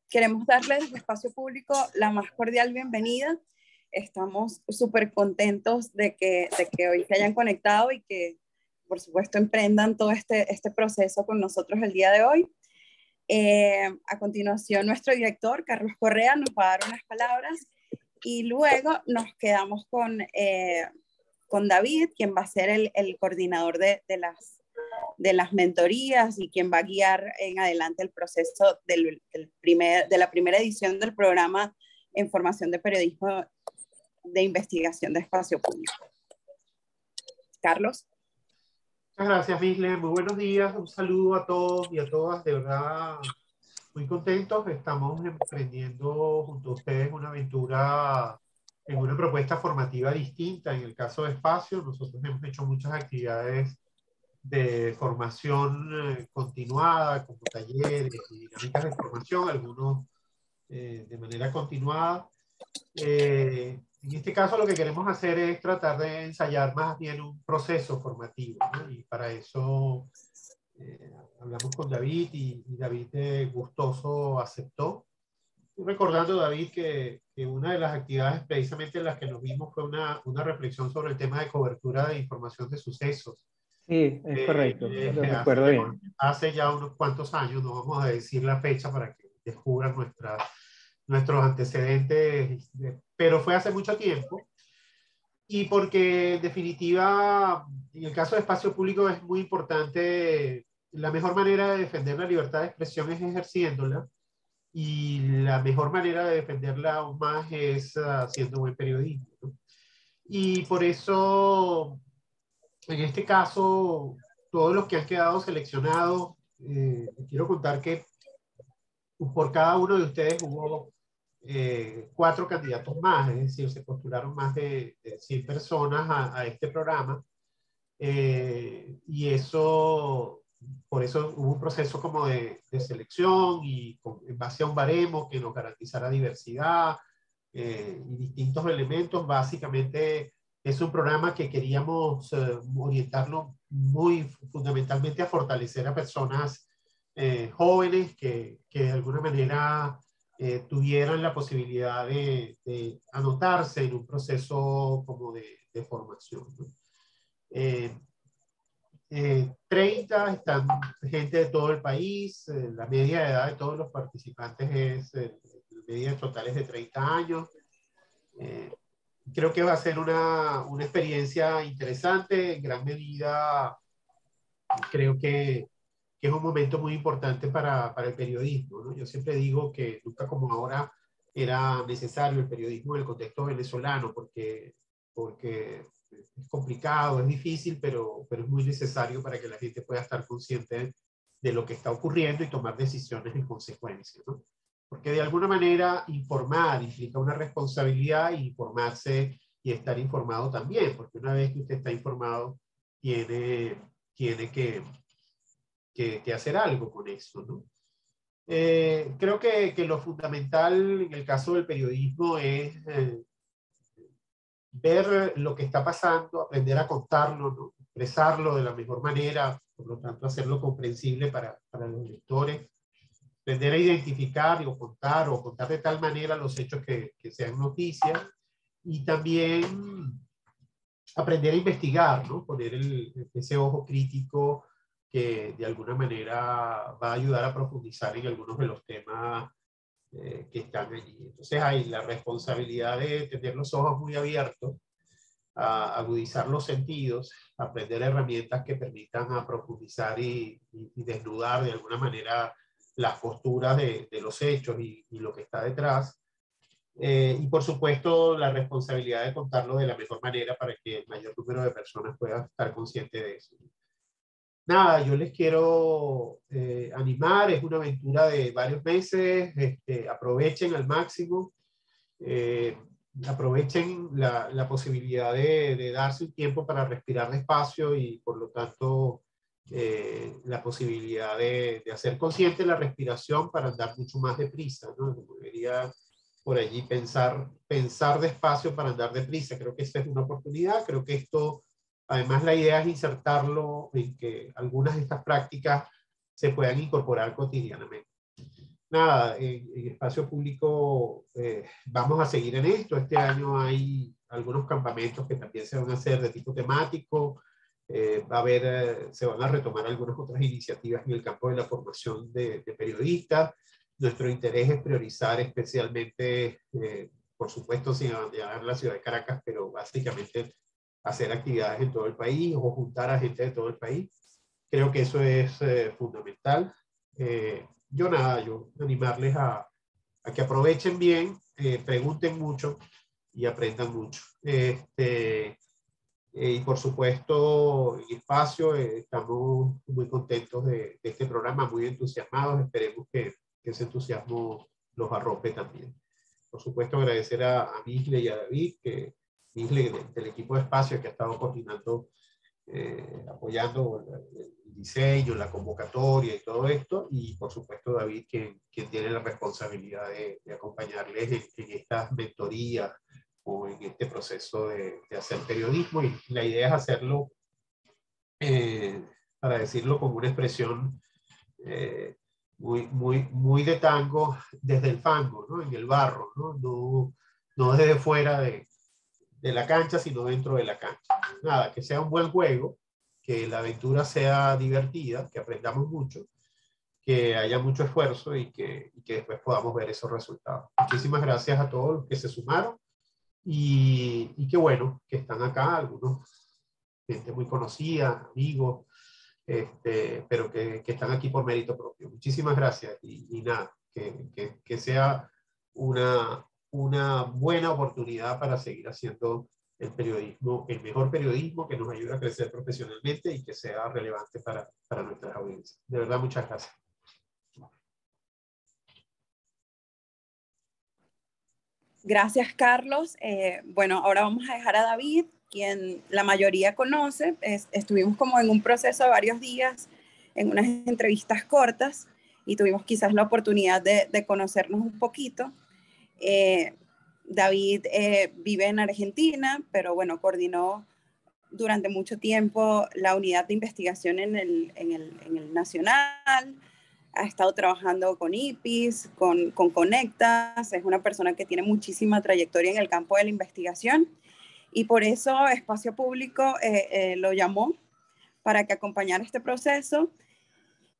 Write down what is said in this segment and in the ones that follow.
queremos darles desde Espacio Público la más cordial bienvenida. Estamos súper contentos de que hoy se hayan conectado y que, por supuesto, emprendan todo este proceso con nosotros el día de hoy. A continuación, nuestro director, Carlos Correa, nos va a dar unas palabras y luego nos quedamos con David, quien va a ser el coordinador de las mentorías y quien va a guiar en adelante el proceso de la primera edición del programa en formación de periodismo de investigación de Espacio Público. Carlos. Muchas gracias, Misle. Muy buenos días. Un saludo a todos y a todas. De verdad, muy contentos. Estamos emprendiendo junto a ustedes una aventura en una propuesta formativa distinta. En el caso de Espacio, nosotros hemos hecho muchas actividades de formación continuada, como talleres y dinámicas de formación, algunos de manera continuada. En este caso lo que queremos hacer es tratar de ensayar más bien un proceso formativo, ¿no? Y para eso hablamos con David y David gustoso aceptó. Recordando, David, que una de las actividades precisamente en las que nos vimos fue una reflexión sobre el tema de cobertura de información de sucesos. Sí, es correcto, lo recuerdo bien. Hace ya unos cuantos años, no vamos a decir la fecha para que descubran nuestros antecedentes, pero fue hace mucho tiempo. Y porque, en definitiva, en el caso de Espacio Público es muy importante, la mejor manera de defender la libertad de expresión es ejerciéndola, y la mejor manera de defenderla aún más es haciendo buen periodismo, ¿no? Y por eso, en este caso, todos los que han quedado seleccionados, quiero contar que por cada uno de ustedes hubo 4 candidatos más, es decir, se postularon más de 100 personas a este programa, y eso, por eso hubo un proceso como de selección y en base a un baremo que nos garantizara diversidad y distintos elementos. Básicamente es un programa que queríamos orientarlo muy fundamentalmente a fortalecer a personas jóvenes que de alguna manera tuvieran la posibilidad de anotarse en un proceso como de formación, ¿no? 30 están gente de todo el país, la media de edad de todos los participantes es, la media total es de 30 años. Creo que va a ser una experiencia interesante, en gran medida creo que es un momento muy importante para el periodismo, ¿no? Yo siempre digo que nunca como ahora era necesario el periodismo en el contexto venezolano, porque es complicado, es difícil, pero es muy necesario para que la gente pueda estar consciente de lo que está ocurriendo y tomar decisiones en consecuencia, ¿no? Porque de alguna manera informar implica una responsabilidad, y informarse y estar informado también, porque una vez que usted está informado, tiene que hacer algo con eso, ¿no? Creo que lo fundamental en el caso del periodismo es ver lo que está pasando, aprender a contarlo, ¿no? Expresarlo de la mejor manera, por lo tanto hacerlo comprensible para los lectores, aprender a identificar o contar de tal manera los hechos que sean noticias, y también aprender a investigar, ¿no? Poner ese ojo crítico que de alguna manera va a ayudar a profundizar en algunos de los temas que están allí. Entonces hay la responsabilidad de tener los ojos muy abiertos, a agudizar los sentidos, aprender herramientas que permitan a profundizar y desnudar de alguna manera las posturas de los hechos y lo que está detrás. Y por supuesto la responsabilidad de contarlo de la mejor manera para que el mayor número de personas pueda estar consciente de eso. Nada, yo les quiero animar, es una aventura de varios meses, aprovechen al máximo, aprovechen la posibilidad de darse un tiempo para respirar despacio, y por lo tanto la posibilidad de hacer consciente la respiración para andar mucho más deprisa, ¿no? Como debería por allí pensar despacio para andar deprisa. Creo que esta es una oportunidad, creo que esto, además la idea es insertarlo en que algunas de estas prácticas se puedan incorporar cotidianamente. nada, en espacio público vamos a seguir en esto. Este año hay algunos campamentos que también se van a hacer de tipo temático. Va a haber, se van a retomar algunas otras iniciativas en el campo de la formación de periodistas. Nuestro interés es priorizar especialmente, por supuesto, sin abandonar la ciudad de Caracas, pero básicamente hacer actividades en todo el país o juntar a gente de todo el país. Creo que eso es fundamental. Yo animarles a que aprovechen bien, pregunten mucho y aprendan mucho. Y por supuesto, en Espacio estamos muy contentos de este programa, muy entusiasmados. Esperemos que ese entusiasmo los arrope también. Por supuesto, agradecer a Misle y a David, que Misle del equipo de Espacio que ha estado coordinando, apoyando el diseño, la convocatoria y todo esto, y por supuesto David, quien tiene la responsabilidad de acompañarles en estas mentorías o en este proceso de hacer periodismo, y la idea es hacerlo, para decirlo con una expresión muy de tango, desde el fango, ¿no? En el barro, no desde fuera de la cancha, sino dentro de la cancha. Nada, que sea un buen juego, que la aventura sea divertida, que aprendamos mucho, que haya mucho esfuerzo y que después podamos ver esos resultados. Muchísimas gracias a todos los que se sumaron y qué bueno que están acá, algunos gente muy conocida, amigos, pero que están aquí por mérito propio. Muchísimas gracias y nada, que sea una buena oportunidad para seguir haciendo el periodismo, el mejor periodismo que nos ayude a crecer profesionalmente y que sea relevante para nuestras audiencias. De verdad, muchas gracias. Gracias, Carlos. Bueno, ahora vamos a dejar a David, quien la mayoría conoce. Estuvimos como en un proceso de varios días, en unas entrevistas cortas, y tuvimos quizás la oportunidad de conocernos un poquito. David vive en Argentina, pero bueno, coordinó durante mucho tiempo la unidad de investigación en el Nacional. Ha estado trabajando con IPIS, con Conectas, es una persona que tiene muchísima trayectoria en el campo de la investigación y por eso Espacio Público lo llamó para que acompañara este proceso.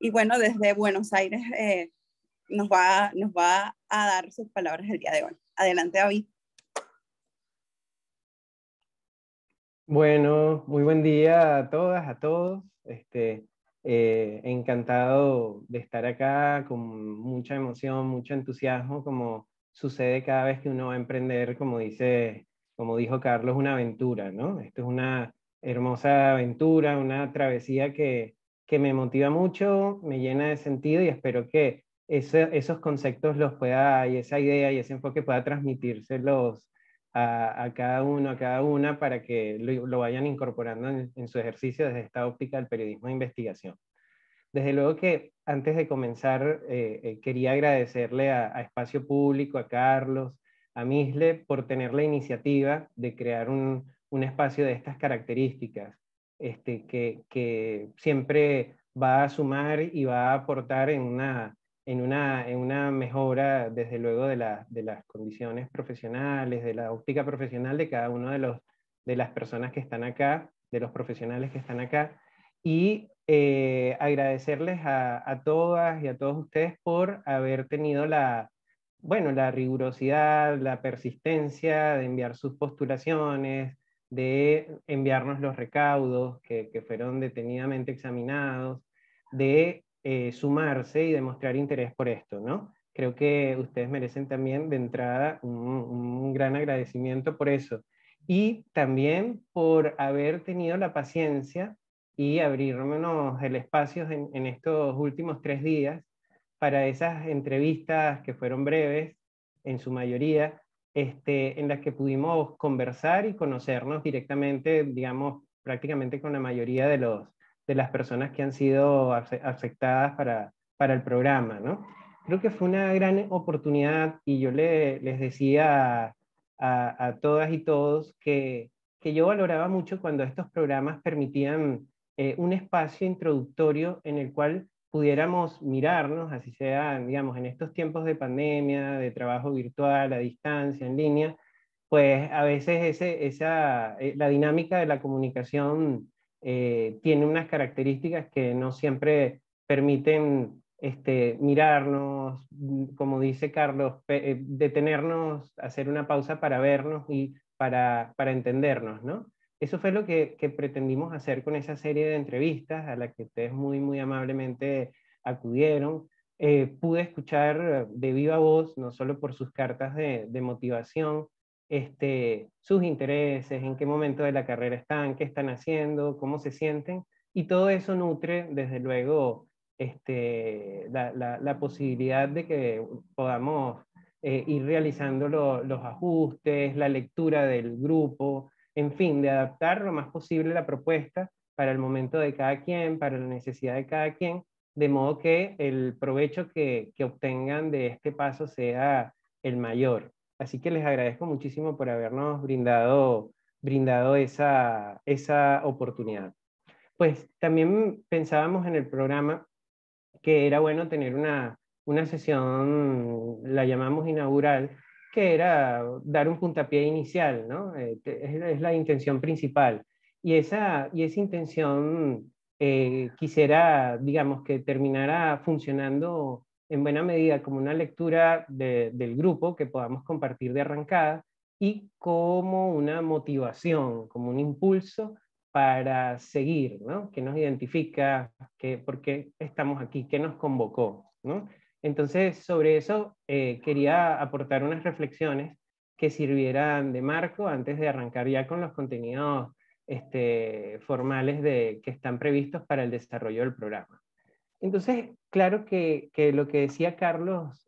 Y bueno, desde Buenos Aires nos va a dar sus palabras el día de hoy. Adelante, David. Bueno, muy buen día a todas, a todos. Encantado de estar acá con mucha emoción, mucho entusiasmo, como sucede cada vez que uno va a emprender, como dijo Carlos, una aventura, ¿no? Esto es una hermosa aventura, una travesía que me motiva mucho, me llena de sentido y espero que esos conceptos los pueda, y esa idea y ese enfoque pueda transmitírselos a cada uno, a cada una, para que lo vayan incorporando en su ejercicio desde esta óptica del periodismo de investigación. Desde luego que antes de comenzar, quería agradecerle a Espacio Público, a Carlos, a Misle, por tener la iniciativa de crear un espacio de estas características, que siempre va a sumar y va a aportar en una mejora, desde luego, de las condiciones profesionales, de la óptica profesional de cada uno de las personas que están acá, de los profesionales que están acá, y agradecerles a todas y a todos ustedes por haber tenido la rigurosidad, la persistencia de enviar sus postulaciones, de enviarnos los recaudos que fueron detenidamente examinados, de sumarse y demostrar interés por esto, ¿no? Creo que ustedes merecen también de entrada un gran agradecimiento por eso. Y también por haber tenido la paciencia y abrirnos el espacio en estos últimos 3 días para esas entrevistas que fueron breves, en su mayoría, en las que pudimos conversar y conocernos directamente, digamos, prácticamente con la mayoría de las personas que han sido afectadas para el programa, ¿no? Creo que fue una gran oportunidad y yo les decía a todas y todos que yo valoraba mucho cuando estos programas permitían un espacio introductorio en el cual pudiéramos mirarnos, así sea, digamos, en estos tiempos de pandemia, de trabajo virtual, a distancia, en línea, pues a veces la dinámica de la comunicación tiene unas características que no siempre permiten mirarnos, como dice Carlos, detenernos, hacer una pausa para vernos y para entendernos, ¿no? Eso fue lo que pretendimos hacer con esa serie de entrevistas a la que ustedes muy amablemente acudieron. Pude escuchar de viva voz, no solo por sus cartas de motivación, sus intereses, en qué momento de la carrera están, qué están haciendo, cómo se sienten, y todo eso nutre, desde luego, la posibilidad de que podamos ir realizando los ajustes, la lectura del grupo, en fin, de adaptar lo más posible la propuesta para el momento de cada quien, para la necesidad de cada quien, de modo que el provecho que obtengan de este paso sea el mayor. Así que les agradezco muchísimo por habernos brindado esa oportunidad. Pues también pensábamos en el programa que era bueno tener una sesión, la llamamos inaugural, que era dar un puntapié inicial, ¿no? Es la intención principal. Y esa intención quisiera, digamos, que terminara funcionando en buena medida como una lectura del grupo que podamos compartir de arrancada y como una motivación, como un impulso para seguir, ¿no? ¿Qué nos identifica? ¿Por qué estamos aquí? ¿Qué nos convocó? ¿No? Entonces, sobre eso quería aportar unas reflexiones que sirvieran de marco antes de arrancar ya con los contenidos formales que están previstos para el desarrollo del programa. Entonces, claro que lo que decía Carlos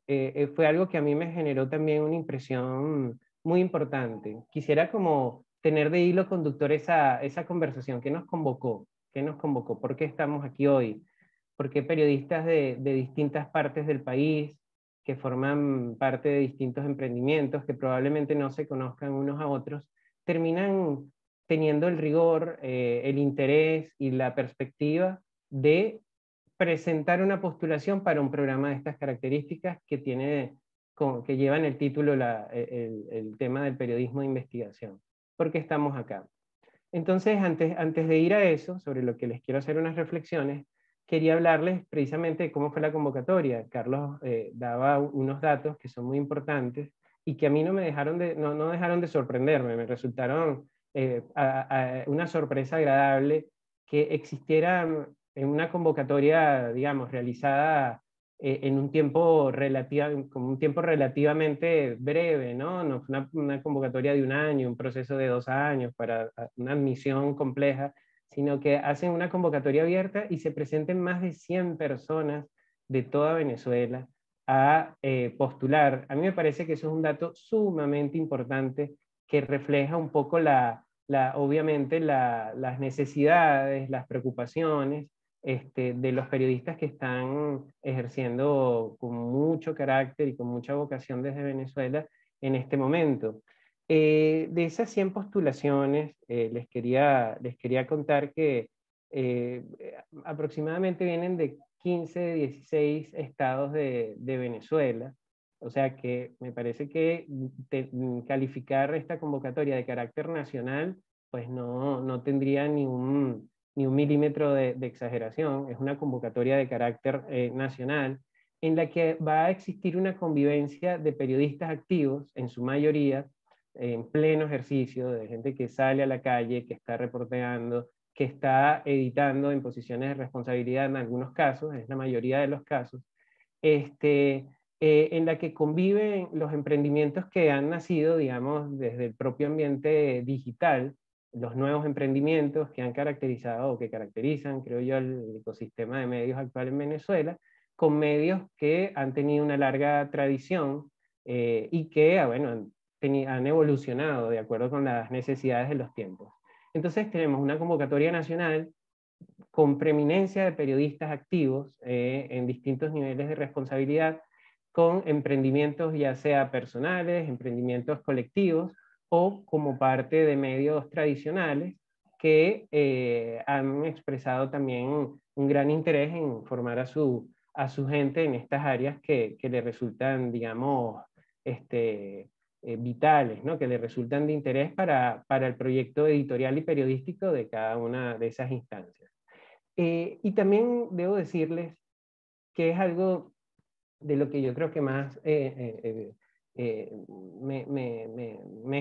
fue algo que a mí me generó también una impresión muy importante. Quisiera como tener de hilo conductor esa conversación. ¿Qué nos convocó? ¿Qué nos convocó? ¿Por qué estamos aquí hoy? ¿Por qué periodistas de distintas partes del país que forman parte de distintos emprendimientos que probablemente no se conozcan unos a otros terminan teniendo el rigor, el interés y la perspectiva de presentar una postulación para un programa de estas características que lleva en el título el tema del periodismo de investigación? ¿Por qué estamos acá? Entonces, antes de ir a eso, sobre lo que les quiero hacer unas reflexiones, quería hablarles precisamente de cómo fue la convocatoria. Carlos daba unos datos que son muy importantes y que a mí no dejaron de sorprenderme, me resultaron una sorpresa agradable que existiera en una convocatoria, digamos, realizada en un tiempo como un tiempo relativamente breve, ¿no? No fue una convocatoria de un año, un proceso de 2 años para una admisión compleja, sino que hacen una convocatoria abierta y se presenten más de 100 personas de toda Venezuela a postular. A mí me parece que eso es un dato sumamente importante que refleja un poco obviamente las necesidades, las preocupaciones de los periodistas que están ejerciendo con mucho carácter y con mucha vocación desde Venezuela en este momento. De esas 100 postulaciones, les quería contar que aproximadamente vienen de 15, 16 estados de Venezuela. O sea que me parece que calificar esta convocatoria de carácter nacional, pues no tendría ni un milímetro de exageración. Es una convocatoria de carácter nacional en la que va a existir una convivencia de periodistas activos, en su mayoría, en pleno ejercicio, de gente que sale a la calle, que está reporteando, que está editando en posiciones de responsabilidad en algunos casos, es la mayoría de los casos, en la que conviven los emprendimientos que han nacido, digamos, desde el propio ambiente digital, los nuevos emprendimientos que han caracterizado o que caracterizan, creo yo, el ecosistema de medios actual en Venezuela, con medios que han tenido una larga tradición y que, bueno, han evolucionado de acuerdo con las necesidades de los tiempos. Entonces tenemos una convocatoria nacional con preeminencia de periodistas activos en distintos niveles de responsabilidad, con emprendimientos ya sea personales, emprendimientos colectivos, o como parte de medios tradicionales que han expresado también un gran interés en formar a su gente en estas áreas que le resultan, digamos, vitales, ¿no? Que le resultan de interés para el proyecto editorial y periodístico de cada una de esas instancias. Y también debo decirles que es algo de lo que yo creo que más me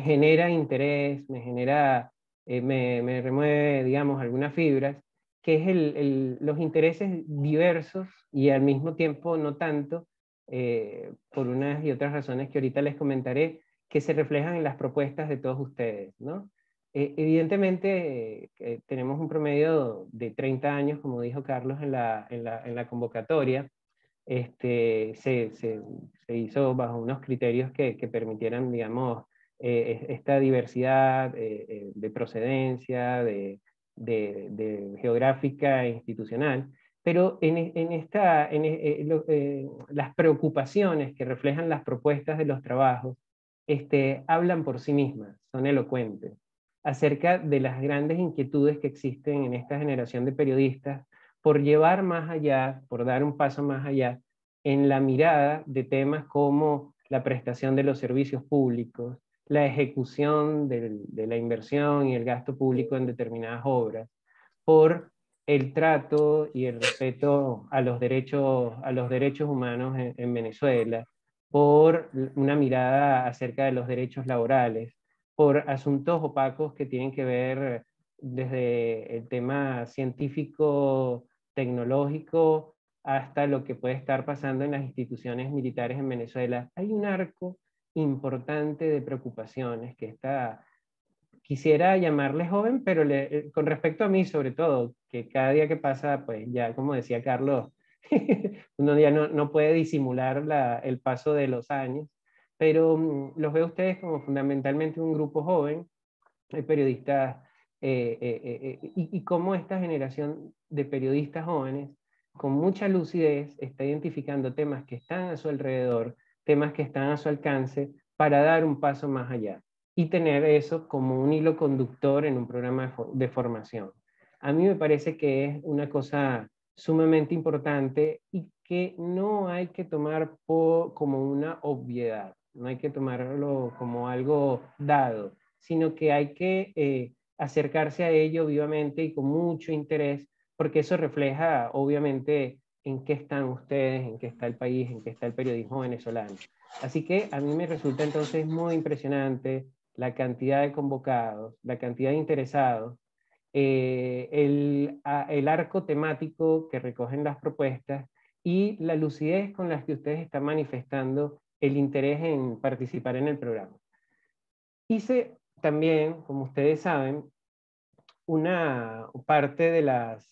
genera interés, me remueve, digamos, algunas fibras, que es los intereses diversos y al mismo tiempo no tanto, por unas y otras razones que ahorita les comentaré, que se reflejan en las propuestas de todos ustedes, ¿no? Evidentemente, tenemos un promedio de 30 años, como dijo Carlos en la convocatoria. Se hizo bajo unos criterios que permitieran, digamos, esta diversidad de procedencia, de geográfica e institucional, pero las preocupaciones que reflejan las propuestas de los trabajos hablan por sí mismas, son elocuentes, acerca de las grandes inquietudes que existen en esta generación de periodistas por llevar más allá, por dar un paso más allá, en la mirada de temas como la prestación de los servicios públicos, la ejecución de la inversión y el gasto público en determinadas obras, por el trato y el respeto a los derechos humanos en Venezuela, por una mirada acerca de los derechos laborales, por asuntos opacos que tienen que ver desde el tema científico, tecnológico, hasta lo que puede estar pasando en las instituciones militares en Venezuela. Hay un arco importante de preocupaciones que quisiera llamarle joven, pero con respecto a mí sobre todo, que cada día que pasa, pues ya como decía Carlos, uno ya no puede disimular el paso de los años, pero los veo a ustedes como fundamentalmente un grupo joven, periodistas, y cómo esta generación de periodistas jóvenes, con mucha lucidez, está identificando temas que están a su alrededor, temas que están a su alcance, para dar un paso más allá y tener eso como un hilo conductor en un programa de formación. A mí me parece que es una cosa sumamente importante y que no hay que tomar como una obviedad, no hay que tomarlo como algo dado, sino que hay que acercarse a ello vivamente y con mucho interés, porque eso refleja obviamente en qué están ustedes, en qué está el país, en qué está el periodismo venezolano. Así que a mí me resulta entonces muy impresionante la cantidad de convocados, la cantidad de interesados, el arco temático que recogen las propuestas y la lucidez con la que ustedes están manifestando el interés en participar en el programa. Hice también, como ustedes saben, una parte de los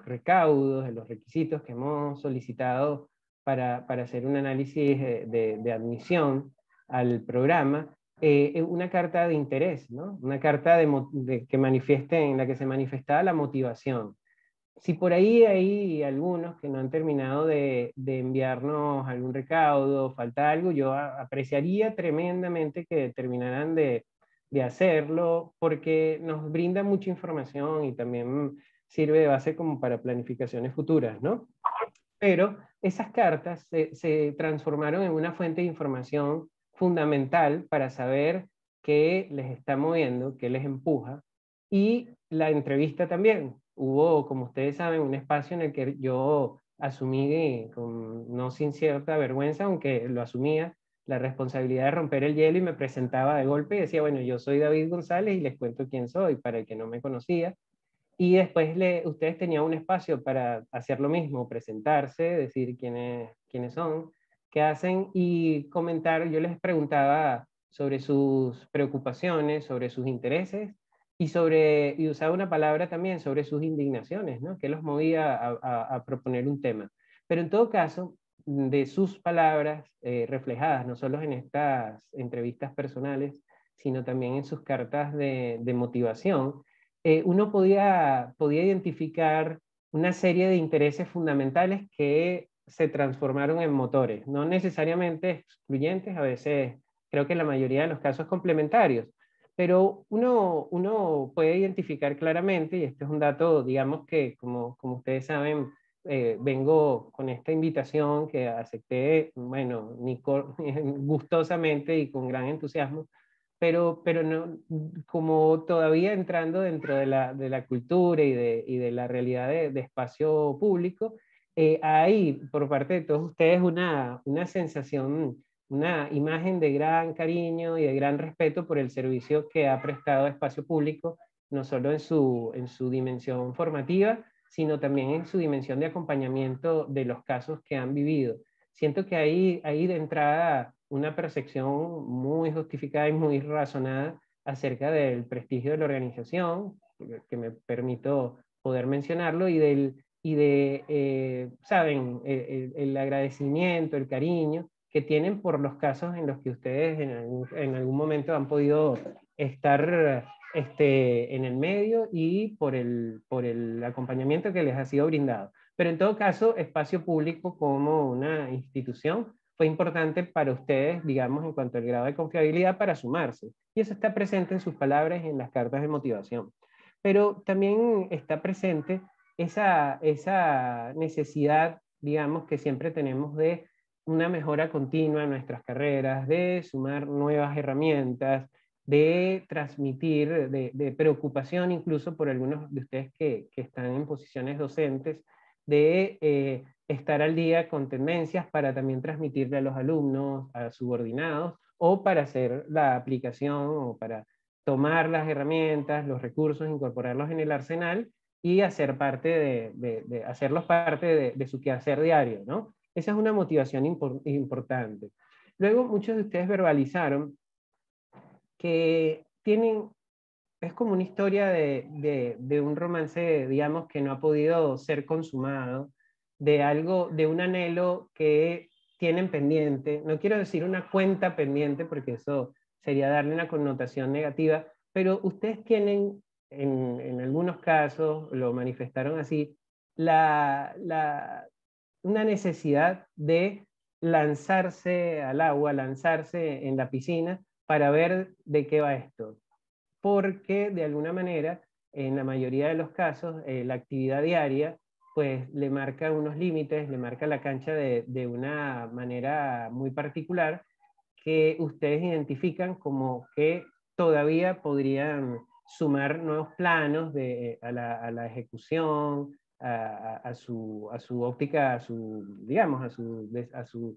recaudos, de los requisitos que hemos solicitado para hacer un análisis de admisión al programa, una carta de interés, ¿no? Una carta que manifieste, en la que se manifestaba la motivación. Si por ahí hay algunos que no han terminado de enviarnos algún recaudo, falta algo, yo apreciaría tremendamente que terminaran de hacerlo, porque nos brinda mucha información y también sirve de base como para planificaciones futuras, ¿no? Pero esas cartas se transformaron en una fuente de información fundamental para saber qué les está moviendo, qué les empuja, y la entrevista también. Hubo, como ustedes saben, un espacio en el que yo asumí, no sin cierta vergüenza, aunque lo asumía, la responsabilidad de romper el hielo y me presentaba de golpe y decía, bueno, yo soy David González y les cuento quién soy, para el que no me conocía. Y después ustedes tenían un espacio para hacer lo mismo, presentarse, decir quiénes son, qué hacen y comentar. Yo les preguntaba sobre sus preocupaciones, sobre sus intereses y usaba una palabra también sobre sus indignaciones, ¿no? ¿Qué los movía a proponer un tema? Pero en todo caso, de sus palabras reflejadas, no solo en estas entrevistas personales, sino también en sus cartas de motivación, uno podía identificar una serie de intereses fundamentales que se transformaron en motores, no necesariamente excluyentes, a veces creo que en la mayoría de los casos complementarios, pero uno puede identificar claramente, y este es un dato, digamos que como ustedes saben, vengo con esta invitación que acepté, bueno, gustosamente y con gran entusiasmo, pero no, como todavía entrando dentro de la cultura y de la realidad de espacio público, hay por parte de todos ustedes una sensación, una imagen de gran cariño y de gran respeto por el servicio que ha prestado Espacio Público, no solo en su dimensión formativa, sino también en su dimensión de acompañamiento de los casos que han vivido. Siento que hay de entrada una percepción muy justificada y muy razonada acerca del prestigio de la organización, que me permito poder mencionarlo, saben, el agradecimiento, el cariño que tienen por los casos en los que ustedes en algún momento han podido estar en el medio y por el acompañamiento que les ha sido brindado. Pero en todo caso, Espacio Público como una institución fue importante para ustedes, digamos, en cuanto al grado de confiabilidad para sumarse. Y eso está presente en sus palabras y en las cartas de motivación. Pero también está presente esa necesidad, digamos, que siempre tenemos de una mejora continua en nuestras carreras, de sumar nuevas herramientas, de transmitir, de preocupación incluso por algunos de ustedes que están en posiciones docentes, de estar al día con tendencias para también transmitirle a los alumnos, a subordinados, o para hacer la aplicación o para tomar las herramientas, los recursos, incorporarlos en el arsenal y hacer hacerlos parte de su quehacer diario, ¿no? Esa es una motivación importante. Luego, muchos de ustedes verbalizaron que es como una historia de un romance, digamos, que no ha podido ser consumado, de un anhelo que tienen pendiente. No quiero decir una cuenta pendiente, porque eso sería darle una connotación negativa, pero ustedes tienen, en algunos casos, lo manifestaron así, una necesidad de lanzarse al agua, lanzarse en la piscina para ver de qué va esto. Porque de alguna manera, en la mayoría de los casos, la actividad diaria pues le marca unos límites, le marca la cancha de una manera muy particular que ustedes identifican como que todavía podrían sumar nuevos planos a la ejecución, a su óptica, digamos, a su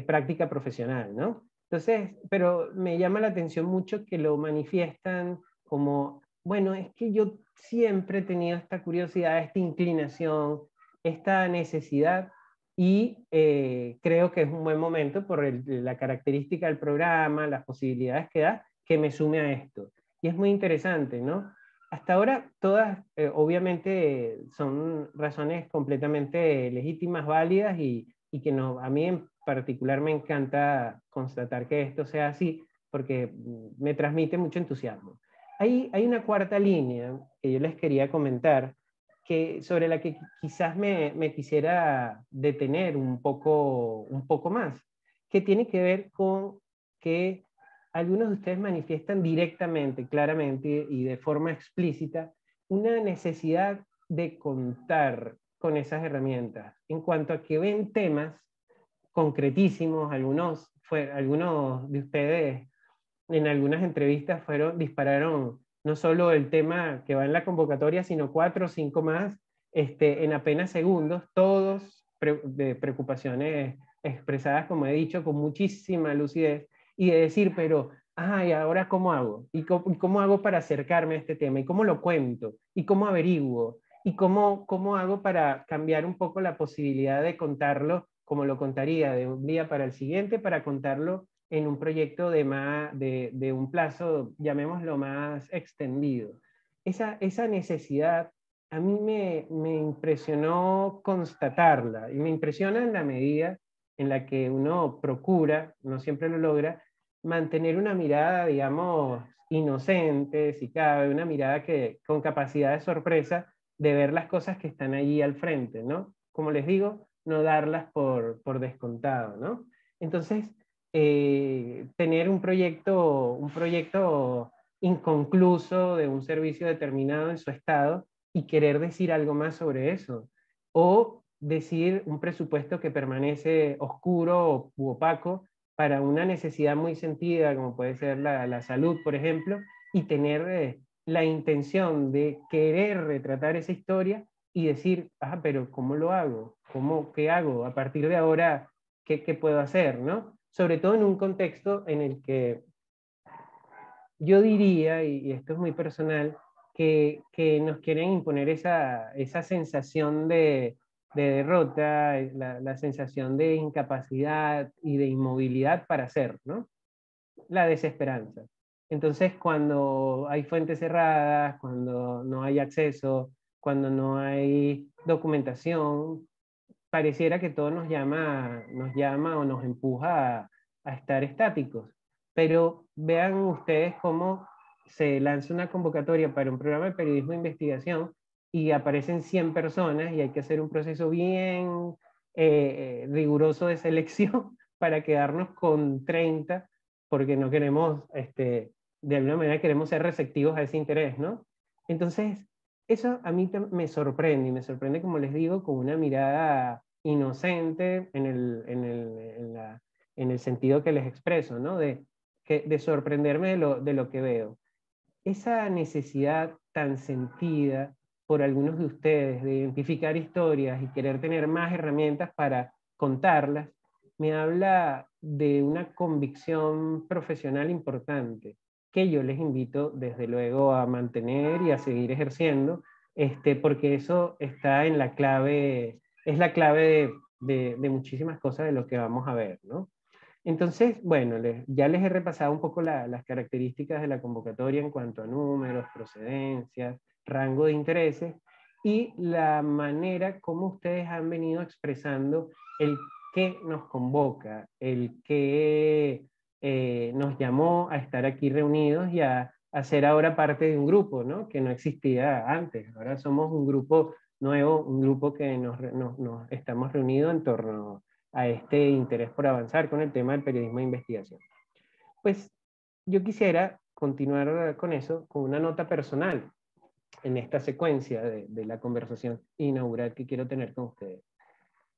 práctica profesional, ¿no? Entonces, pero me llama la atención mucho que lo manifiestan como, bueno, es que yo siempre he tenido esta curiosidad, esta inclinación, esta necesidad y creo que es un buen momento por la característica del programa, las posibilidades que da, que me sume a esto. Y es muy interesante, ¿no? Hasta ahora todas, obviamente, son razones completamente legítimas, válidas y que no, a mí en particular me encanta constatar que esto sea así porque me transmite mucho entusiasmo. Hay una cuarta línea que yo les quería comentar sobre la que quizás me quisiera detener un poco más, que tiene que ver con que algunos de ustedes manifiestan directamente, claramente y de forma explícita una necesidad de contar con esas herramientas, en cuanto a que ven temas concretísimos, algunos de ustedes en algunas entrevistas dispararon no solo el tema que va en la convocatoria, sino 4 o 5 más en apenas segundos, todos de preocupaciones expresadas, como he dicho, con muchísima lucidez, y de decir, pero, ¿y ahora cómo hago? ¿Cómo hago para acercarme a este tema? ¿Y cómo lo cuento? ¿Y cómo averiguo? ¿Y cómo hago para cambiar un poco la posibilidad de contarlo como lo contaría de un día para el siguiente, para contarlo en un proyecto de un plazo, llamémoslo, más extendido? Esa necesidad a mí me impresionó constatarla, y me impresiona en la medida en la que uno procura, no siempre lo logra, mantener una mirada, digamos, inocente, si cabe, una mirada con capacidad de sorpresa de ver las cosas que están allí al frente, ¿no? Como les digo, no darlas por descontado, ¿no? Entonces, tener un proyecto inconcluso de un servicio determinado en su estado y querer decir algo más sobre eso. O decir un presupuesto que permanece oscuro u opaco para una necesidad muy sentida, como puede ser la salud, por ejemplo, y tener la intención de querer retratar esa historia y decir, ah, pero ¿cómo lo hago? ¿Qué hago? A partir de ahora, ¿qué puedo hacer? ¿No? Sobre todo en un contexto en el que yo diría, y esto es muy personal, que nos quieren imponer esa sensación de derrota, la sensación de incapacidad y de inmovilidad para hacer, ¿no? La desesperanza. Entonces, cuando hay fuentes cerradas, cuando no hay acceso, cuando no hay documentación, pareciera que todo nos llama o nos empuja a estar estáticos. Pero vean ustedes cómo se lanza una convocatoria para un programa de periodismo de investigación y aparecen 100 personas y hay que hacer un proceso bien riguroso de selección para quedarnos con 30 porque no queremos, de alguna manera queremos ser receptivos a ese interés, ¿no? Entonces, eso a mí me sorprende, y me sorprende, como les digo, con una mirada inocente en el sentido que les expreso, ¿no? De sorprenderme de lo que veo. Esa necesidad tan sentida por algunos de ustedes de identificar historias y querer tener más herramientas para contarlas, me habla de una convicción profesional importante que yo les invito desde luego a mantener y a seguir ejerciendo, porque eso está en la clave, es la clave de muchísimas cosas de lo que vamos a ver, ¿no? Entonces, bueno, ya les he repasado un poco las características de la convocatoria en cuanto a números, procedencias, rango de intereses y la manera como ustedes han venido expresando el qué nos convoca, el qué nos llamó a estar aquí reunidos y a ser ahora parte de un grupo, ¿no? Que no existía antes. Ahora somos un grupo nuevo, un grupo que nos estamos reunidos en torno a este interés por avanzar con el tema del periodismo de investigación. Pues yo quisiera continuar con eso, con una nota personal en esta secuencia de la conversación inaugural que quiero tener con ustedes.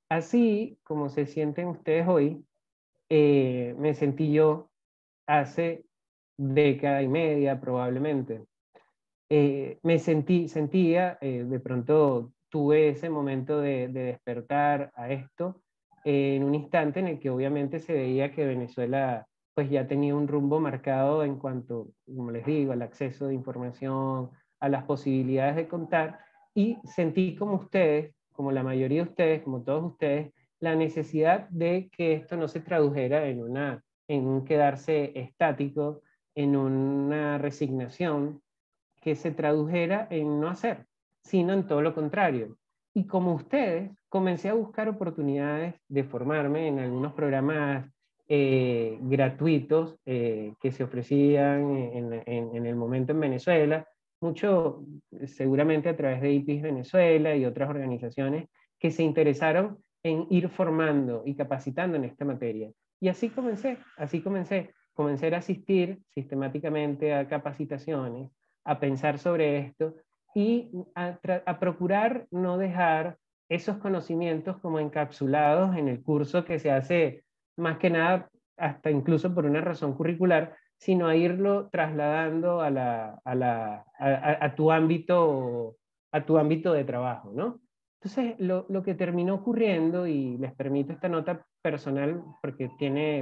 Así como se sienten ustedes hoy, me sentí yo hace década y media probablemente. Sentía, de pronto tuve ese momento de despertar a esto en un instante en el que obviamente se veía que Venezuela pues ya tenía un rumbo marcado en cuanto, como les digo, al acceso de información, a las posibilidades de contar, y sentí como ustedes, como la mayoría de ustedes, como todos ustedes, la necesidad de que esto no se tradujera en un quedarse estático, en una resignación, que se tradujera en no hacer, sino en todo lo contrario. Y como ustedes, comencé a buscar oportunidades de formarme en algunos programas gratuitos que se ofrecían en el momento en Venezuela, mucho seguramente a través de IPIS Venezuela y otras organizaciones que se interesaron en ir formando y capacitando en esta materia. Y así comencé a asistir sistemáticamente a capacitaciones, a pensar sobre esto y a procurar no dejar esos conocimientos como encapsulados en el curso que se hace más que nada hasta incluso por una razón curricular, sino a irlo trasladando a tu ámbito de trabajo, ¿no? Entonces, lo que terminó ocurriendo, y les permito esta nota personal porque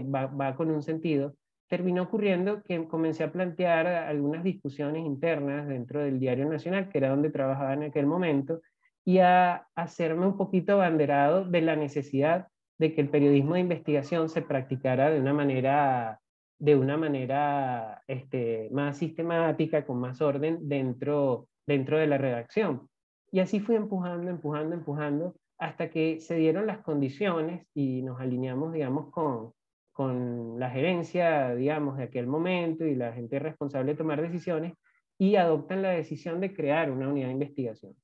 va con un sentido, terminó ocurriendo que comencé a plantear algunas discusiones internas dentro del Diario Nacional, que era donde trabajaba en aquel momento, y a hacerme un poquito abanderado de la necesidad de que el periodismo de investigación se practicara de una manera más sistemática, con más orden dentro de la redacción. Y así fui empujando, hasta que se dieron las condiciones y nos alineamos, digamos, con la gerencia, digamos, de aquel momento y la gente responsable de tomar decisiones, y adoptan la decisión de crear una unidad de investigación.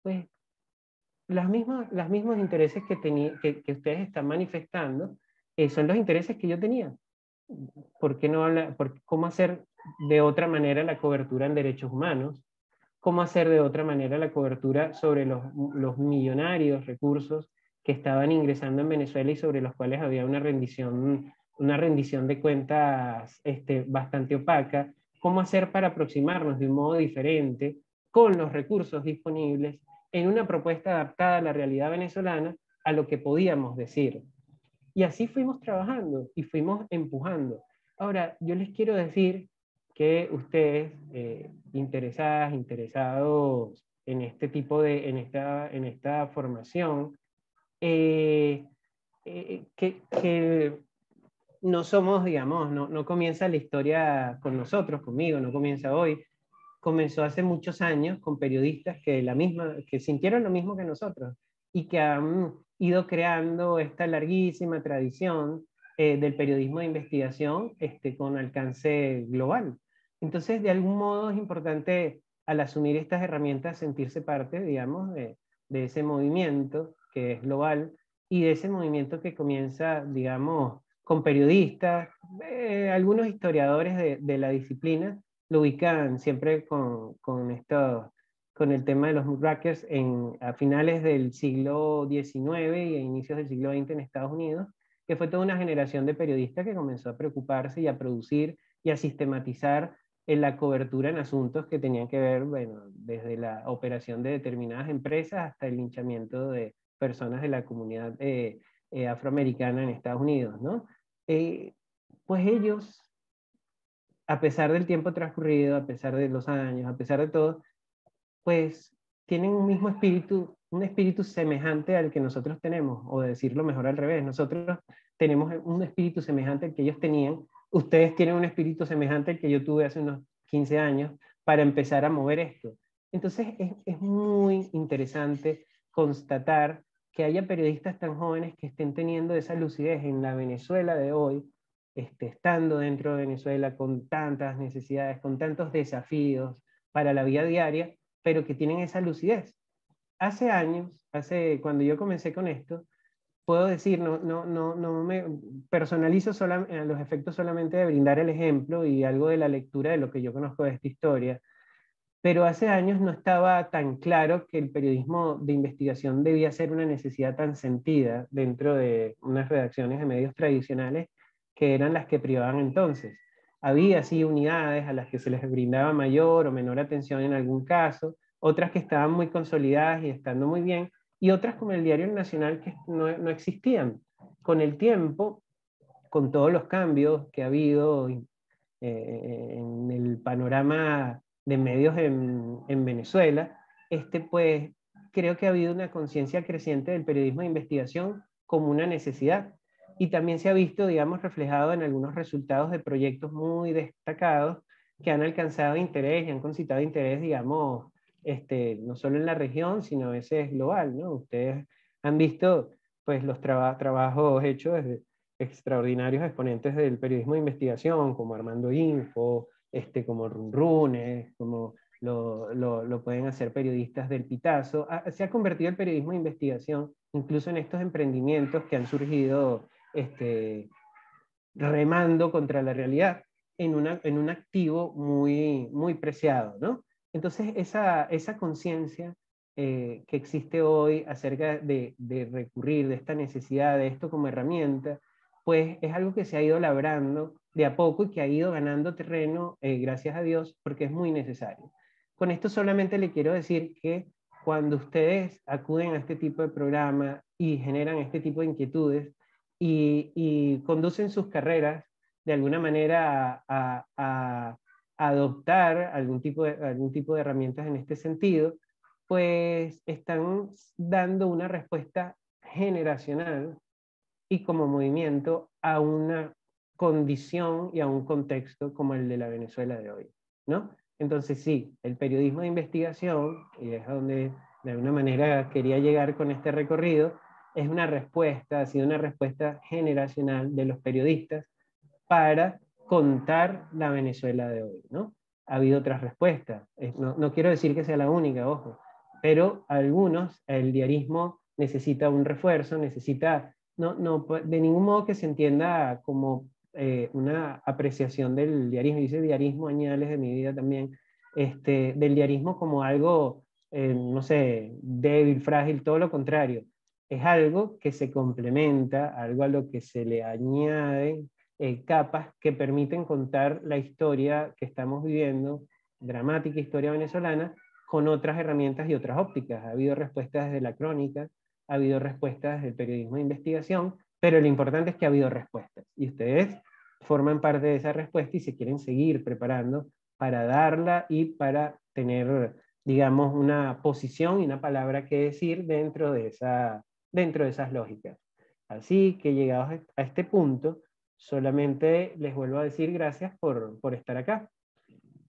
Pues los mismos intereses que ustedes están manifestando son los intereses que yo tenía. ¿Por qué no cómo hacer de otra manera la cobertura en derechos humanos, cómo hacer de otra manera la cobertura sobre los millonarios recursos que estaban ingresando en Venezuela y sobre los cuales había una rendición de cuentas bastante opaca, cómo hacer para aproximarnos de un modo diferente con los recursos disponibles en una propuesta adaptada a la realidad venezolana, a lo que podíamos decir. Y así fuimos trabajando y fuimos empujando. Ahora, yo les quiero decir que ustedes, interesadas, interesados en este tipo de, en esta formación, que no somos, digamos, no comienza la historia con nosotros, conmigo, no comienza hoy, comenzó hace muchos años con periodistas que sintieron lo mismo que nosotros y que han ido creando esta larguísima tradición del periodismo de investigación con alcance global. Entonces, de algún modo es importante, al asumir estas herramientas, sentirse parte, digamos, de ese movimiento que es global y de ese movimiento que comienza, digamos, con periodistas, algunos historiadores de la disciplina, lo ubican siempre con el tema de los muckrackers a finales del siglo XIX y a inicios del siglo XX en Estados Unidos, que fue toda una generación de periodistas que comenzó a preocuparse y a producir y a sistematizar en la cobertura en asuntos que tenían que ver, bueno, desde la operación de determinadas empresas hasta el linchamiento de personas de la comunidad afroamericana en Estados Unidos, ¿no? Pues ellos, a pesar del tiempo transcurrido, a pesar de los años, a pesar de todo, pues tienen un mismo espíritu, un espíritu semejante al que nosotros tenemos, o decirlo mejor al revés, nosotros tenemos un espíritu semejante al que ellos tenían, ustedes tienen un espíritu semejante al que yo tuve hace unos 15 años para empezar a mover esto. Entonces es muy interesante constatar que haya periodistas tan jóvenes que estén teniendo esa lucidez en la Venezuela de hoy, estando dentro de Venezuela con tantas necesidades, con tantos desafíos para la vida diaria, pero que tienen esa lucidez. Hace años, cuando yo comencé con esto, puedo decir, no me personalizo a los efectos solamente de brindar el ejemplo y algo de la lectura de lo que yo conozco de esta historia, pero hace años no estaba tan claro que el periodismo de investigación debía ser una necesidad tan sentida dentro de unas redacciones de medios tradicionales que eran las que privaban entonces. Había sí unidades a las que se les brindaba mayor o menor atención en algún caso, otras que estaban muy consolidadas y estando muy bien, y otras como el Diario Nacional que no existían. Con el tiempo, con todos los cambios que ha habido en el panorama de medios en Venezuela, pues creo que ha habido una conciencia creciente del periodismo de investigación como una necesidad. Y también se ha visto, digamos, reflejado en algunos resultados de proyectos muy destacados que han alcanzado interés y han concitado interés, digamos, no solo en la región, sino a veces global, ¿no? Ustedes han visto, pues, los trabajos hechos desde extraordinarios exponentes del periodismo de investigación, como Armando Info, como Runrunes, como lo pueden hacer periodistas del Pitazo. Se ha convertido el periodismo de investigación, incluso en estos emprendimientos que han surgido remando contra la realidad, en un activo muy preciado, ¿no? Entonces, esa conciencia que existe hoy acerca de recurrir, de esta necesidad, de esto como herramienta, pues es algo que se ha ido labrando de a poco y que ha ido ganando terreno, gracias a Dios, porque es muy necesario. Con esto solamente le quiero decir que cuando ustedes acuden a este tipo de programa y generan este tipo de inquietudes y conducen sus carreras de alguna manera a adoptar algún tipo de herramientas en este sentido, pues están dando una respuesta generacional y como movimiento a una condición y a un contexto como el de la Venezuela de hoy, ¿no? Entonces sí, el periodismo de investigación, y es a donde de alguna manera quería llegar con este recorrido, es una respuesta, ha sido una respuesta generacional de los periodistas para contar la Venezuela de hoy, ¿no? Ha habido otras respuestas, no quiero decir que sea la única, ojo, pero algunos, el diarismo necesita un refuerzo, necesita, de ningún modo que se entienda como una apreciación del diarismo, dice diarismo añales de mi vida también, del diarismo como algo, no sé, débil, frágil, todo lo contrario. Es algo que se complementa, algo a lo que se le añaden capas que permiten contar la historia que estamos viviendo, dramática historia venezolana, con otras herramientas y otras ópticas. Ha habido respuestas desde la crónica, ha habido respuestas del periodismo de investigación, pero lo importante es que ha habido respuestas. Y ustedes forman parte de esa respuesta y se quieren seguir preparando para darla y para tener, digamos, una posición y una palabra que decir dentro de esas lógicas. Así que llegados a este punto, solamente les vuelvo a decir gracias por estar acá.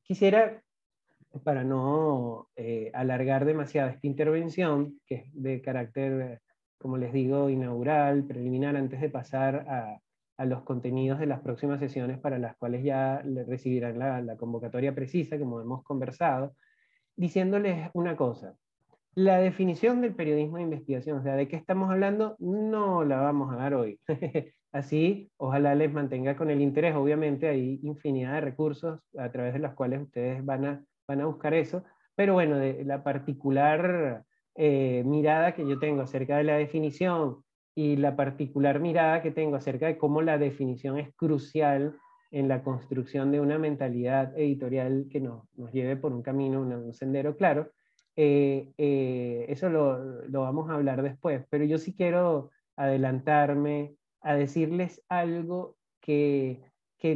Quisiera, para no alargar demasiado esta intervención, que es de carácter, como les digo, inaugural, preliminar, antes de pasar a los contenidos de las próximas sesiones para las cuales ya recibirán la convocatoria precisa, como hemos conversado, diciéndoles una cosa. La definición del periodismo de investigación, o sea, ¿de qué estamos hablando? No la vamos a dar hoy. Así, ojalá les mantenga con el interés. Obviamente hay infinidad de recursos a través de los cuales ustedes van a buscar eso, pero bueno, de la particular mirada que yo tengo acerca de la definición y la particular mirada que tengo acerca de cómo la definición es crucial en la construcción de una mentalidad editorial que nos lleve por un camino, un sendero claro. Eso lo vamos a hablar después, pero yo sí quiero adelantarme a decirles algo que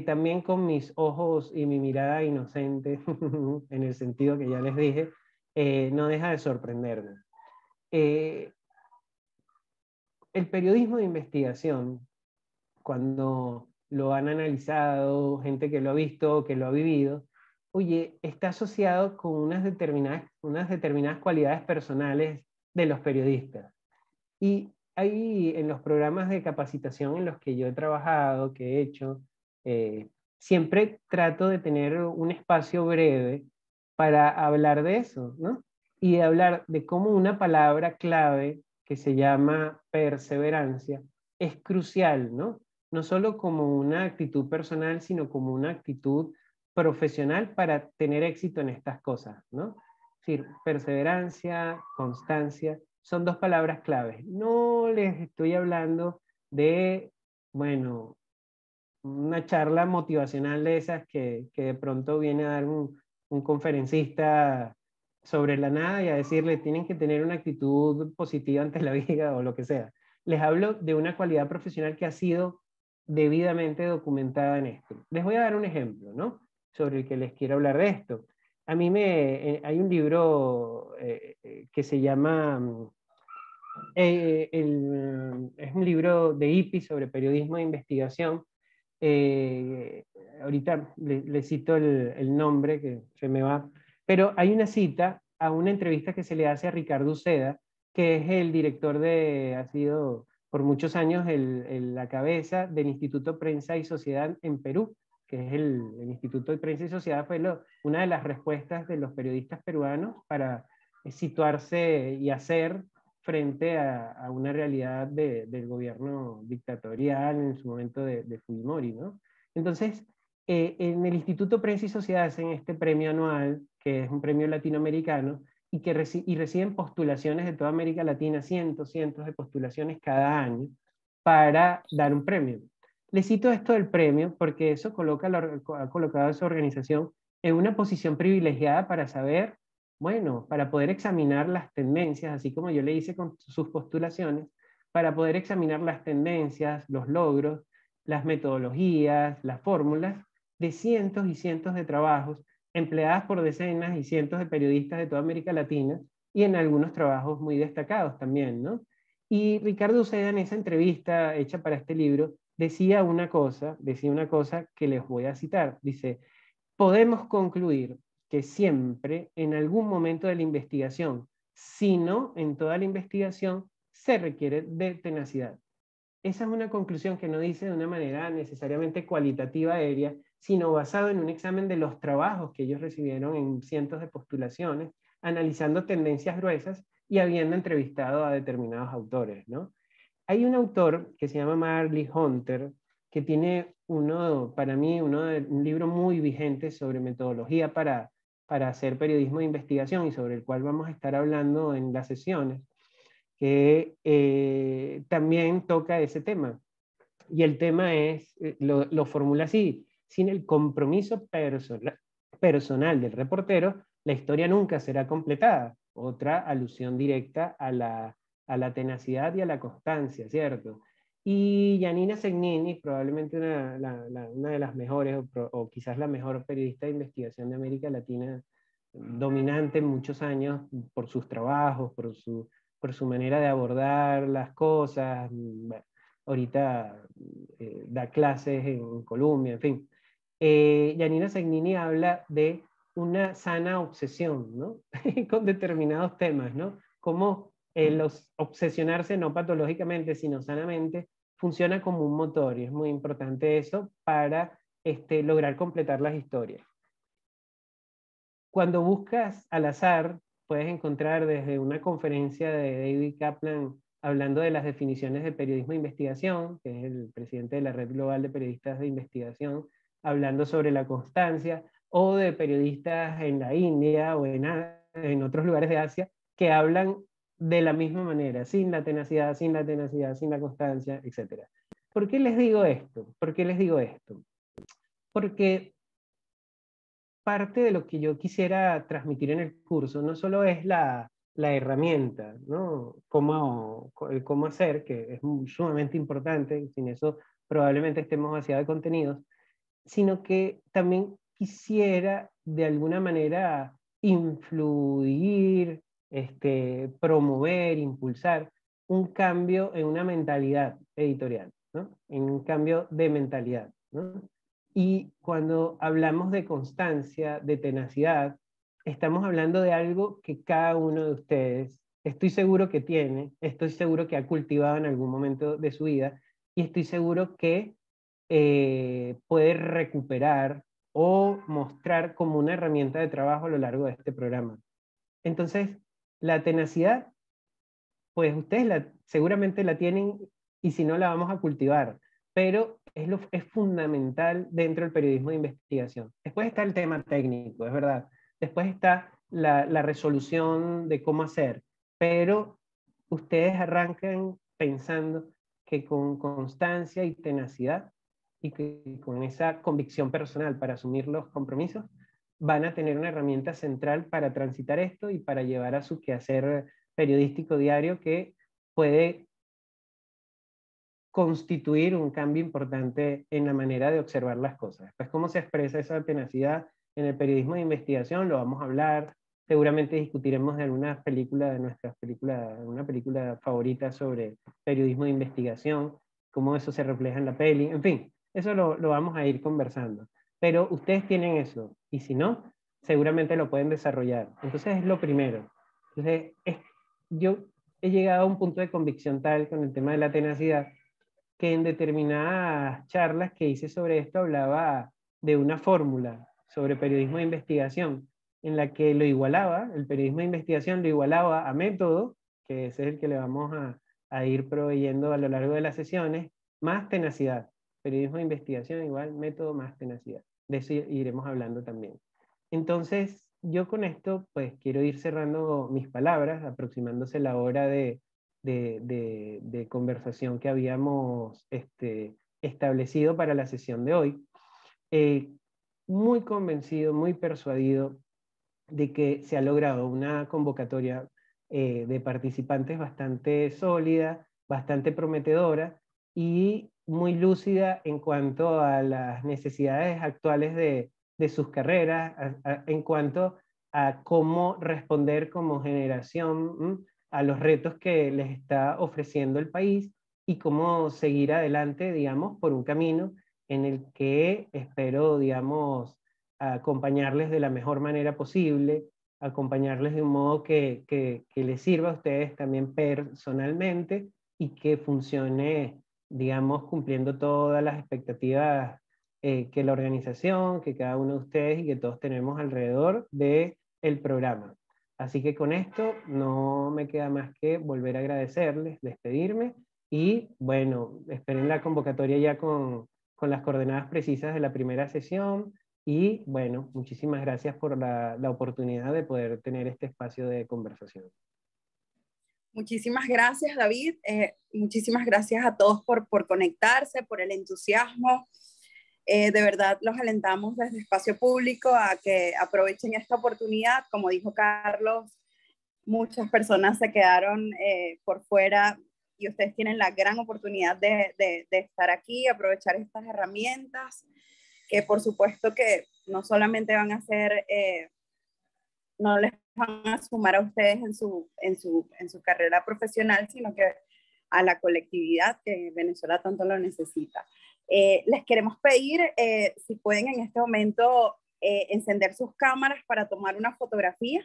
también con mis ojos y mi mirada inocente, en el sentido que ya les dije, no deja de sorprenderme. El periodismo de investigación, cuando lo han analizado, gente que lo ha visto, que lo ha vivido, oye, está asociado con unas determinadas cualidades personales de los periodistas. Y ahí en los programas de capacitación en los que yo he trabajado, que he hecho, siempre trato de tener un espacio breve para hablar de eso, ¿no? Y de hablar de cómo una palabra clave que se llama perseverancia es crucial, ¿no? No solo como una actitud personal, sino como una actitud profesional para tener éxito en estas cosas, ¿no? Es decir, perseverancia, constancia, son dos palabras claves. No les estoy hablando de, bueno, una charla motivacional de esas que de pronto viene a dar un conferencista sobre la nada y a decirle tienen que tener una actitud positiva ante la vida o lo que sea. Les hablo de una cualidad profesional que ha sido debidamente documentada en esto. Les voy a dar un ejemplo, ¿no? Sobre el que les quiero hablar de esto. A mí hay un libro que se llama, es un libro de IPI sobre periodismo de investigación. Eh, Ahorita le cito el nombre que se me va, pero hay una cita a una entrevista que se le hace a Ricardo Uceda, que es el director ha sido por muchos años la cabeza del Instituto Prensa y Sociedad en Perú, que es el Instituto de Prensa y Sociedad, fue una de las respuestas de los periodistas peruanos para situarse y hacer frente a una realidad del gobierno dictatorial en su momento de Fujimori, ¿no? Entonces, en el Instituto Prensa y Sociedad hacen este premio anual, que es un premio latinoamericano, y reciben postulaciones de toda América Latina, cientos de postulaciones cada año, para dar un premio. Les cito esto del premio porque eso ha colocado a esa organización en una posición privilegiada para saber, bueno, para poder examinar las tendencias, así como yo le hice con sus postulaciones, para poder examinar las tendencias, los logros, las metodologías, las fórmulas de cientos y cientos de trabajos empleadas por decenas y cientos de periodistas de toda América Latina y en algunos trabajos muy destacados también, ¿no? Y Ricardo Uceda en esa entrevista hecha para este libro decía una cosa que les voy a citar. Dice, podemos concluir que siempre, en algún momento de la investigación, si no en toda la investigación, se requiere de tenacidad. Esa es una conclusión que no dice de una manera necesariamente cualitativa aérea, sino basado en un examen de los trabajos que ellos recibieron en cientos de postulaciones, analizando tendencias gruesas y habiendo entrevistado a determinados autores, ¿no? Hay un autor que se llama Marley Hunter, que tiene para mí, un libro muy vigente sobre metodología para hacer periodismo de investigación y sobre el cual vamos a estar hablando en las sesiones, que también toca ese tema. Y el tema es, lo formula así: sin el compromiso personal del reportero, la historia nunca será completada. Otra alusión directa a la tenacidad y a la constancia, ¿cierto? Y Janina Segnini, probablemente una de las mejores, o quizás la mejor periodista de investigación de América Latina, dominante en muchos años por sus trabajos, por su manera de abordar las cosas. Bueno, ahorita da clases en Colombia, en fin. Janina Segnini habla de una sana obsesión, ¿no? Con determinados temas, ¿no? Cómo obsesionarse no patológicamente, sino sanamente, funciona como un motor, y es muy importante eso para lograr completar las historias. Cuando buscas al azar, puedes encontrar desde una conferencia de David Kaplan hablando de las definiciones de periodismo de investigación, que es el presidente de la Red Global de Periodistas de Investigación, hablando sobre la constancia, o de periodistas en la India o en otros lugares de Asia, que hablan de la misma manera, sin la tenacidad, sin la constancia, etc. ¿Por qué les digo esto? ¿Por qué les digo esto? Porque parte de lo que yo quisiera transmitir en el curso no solo es la herramienta, ¿no? Cómo hacer, que es sumamente importante, sin eso probablemente estemos vaciados de contenidos, sino que también quisiera de alguna manera influir, promover, impulsar un cambio en una mentalidad editorial, ¿no? En un cambio de mentalidad, ¿no? Y cuando hablamos de constancia, de tenacidad, estamos hablando de algo que cada uno de ustedes, estoy seguro que tiene, estoy seguro que ha cultivado en algún momento de su vida, y estoy seguro que puede recuperar o mostrar como una herramienta de trabajo a lo largo de este programa. Entonces, la tenacidad, pues ustedes seguramente la tienen, y si no, la vamos a cultivar, pero es fundamental dentro del periodismo de investigación. Después está el tema técnico, es verdad. Después está la resolución de cómo hacer, pero ustedes arrancan pensando que con constancia y tenacidad, y que con esa convicción personal para asumir los compromisos, van a tener una herramienta central para transitar esto y para llevar a su quehacer periodístico diario, que puede constituir un cambio importante en la manera de observar las cosas. Después, cómo se expresa esa tenacidad en el periodismo de investigación, lo vamos a hablar. Seguramente discutiremos de algunas películas, de nuestras películas, una película favorita sobre periodismo de investigación, cómo eso se refleja en la peli, en fin, eso lo vamos a ir conversando. Pero ustedes tienen eso, y si no, seguramente lo pueden desarrollar. Entonces es lo primero. Entonces, yo he llegado a un punto de convicción tal con el tema de la tenacidad, que en determinadas charlas que hice sobre esto hablaba de una fórmula sobre periodismo de investigación, en la que el periodismo de investigación lo igualaba a método, que ese es el que le vamos a ir proveyendo a lo largo de las sesiones, más tenacidad. Periodismo de investigación igual método más tenacidad. De eso iremos hablando también. Entonces, yo con esto, pues quiero ir cerrando mis palabras, aproximándose la hora de conversación que habíamos establecido para la sesión de hoy. Muy convencido, muy persuadido de que se ha logrado una convocatoria de participantes bastante sólida, bastante prometedora y muy lúcida en cuanto a las necesidades actuales de sus carreras, en cuanto a cómo responder como generación a los retos que les está ofreciendo el país, y cómo seguir adelante, digamos, por un camino en el que espero, digamos, acompañarles de la mejor manera posible, acompañarles de un modo que les sirva a ustedes también personalmente, y que funcione, digamos, cumpliendo todas las expectativas que la organización, que cada uno de ustedes y que todos tenemos alrededor del programa. Así que con esto no me queda más que volver a agradecerles, despedirme, y bueno, esperen la convocatoria ya con con las coordenadas precisas de la primera sesión. Y bueno, muchísimas gracias por la oportunidad de poder tener este espacio de conversación. Muchísimas gracias, David. Muchísimas gracias a todos por conectarse, por el entusiasmo. De verdad, los alentamos desde Espacio Público a que aprovechen esta oportunidad. Como dijo Carlos, muchas personas se quedaron por fuera y ustedes tienen la gran oportunidad de estar aquí, aprovechar estas herramientas, que por supuesto que no solamente van a ser... no les van a sumar a ustedes en su carrera profesional, sino que a la colectividad que Venezuela tanto lo necesita. Les queremos pedir si pueden en este momento encender sus cámaras para tomar una fotografía.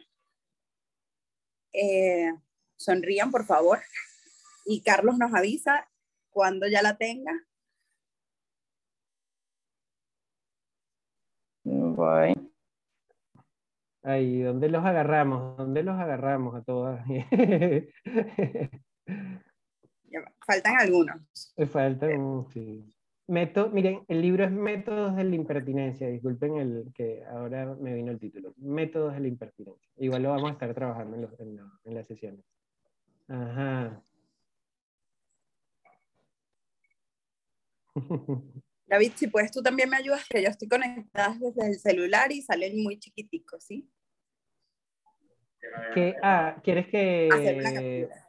Sonrían, por favor. Y Carlos nos avisa cuando ya la tenga. Voy. Ay, ¿dónde los agarramos? ¿Dónde los agarramos a todas? Faltan algunos. Faltan, sí. Miren, el libro es Métodos de la Impertinencia. Disculpen que ahora me vino el título. Métodos de la Impertinencia. Igual lo vamos a estar trabajando en las sesiones. Ajá. David, si puedes, tú también me ayudas, que yo estoy conectada desde el celular y salen muy chiquiticos, ¿sí? ¿Quieres que hacer una captura?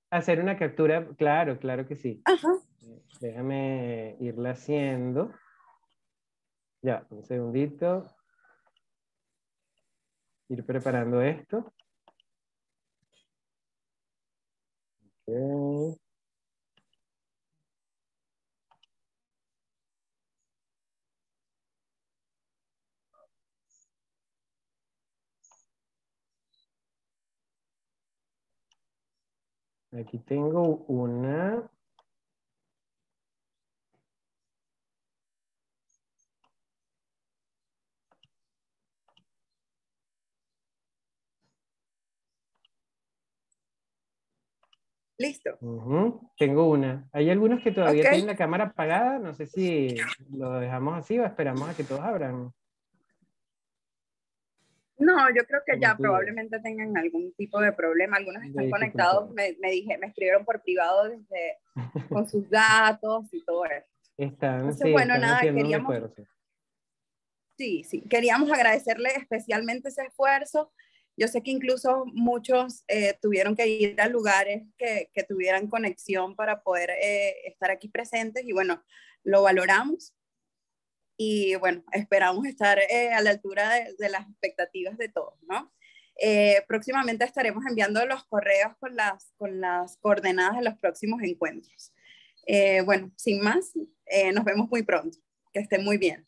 Hacer una captura? Claro, claro que sí. Ajá. Déjame irla haciendo. Ya, un segundito. Ir preparando esto. Okay. Aquí tengo una. Listo. Tengo una. Hay algunos que todavía Okay. tienen la cámara apagada. No sé si lo dejamos así o esperamos a que todos abran. No, yo creo que Como ya tú digas. probablemente tengan algún tipo de problema. Algunos De están dificultad. conectados, me escribieron por privado con sus datos y todo eso. Entonces, bueno, están nada, haciendo un queríamos, esfuerzo. sí, queríamos agradecerle especialmente ese esfuerzo. Yo sé que incluso muchos tuvieron que ir a lugares que tuvieran conexión para poder estar aquí presentes y bueno, lo valoramos. Y bueno, esperamos estar a la altura de las expectativas de todos, ¿no? Próximamente estaremos enviando los correos con las coordenadas de los próximos encuentros. Bueno, sin más, nos vemos muy pronto. Que estén muy bien.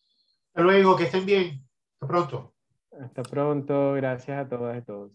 Hasta luego, que estén bien. Hasta pronto. Hasta pronto. Gracias a todas y todos.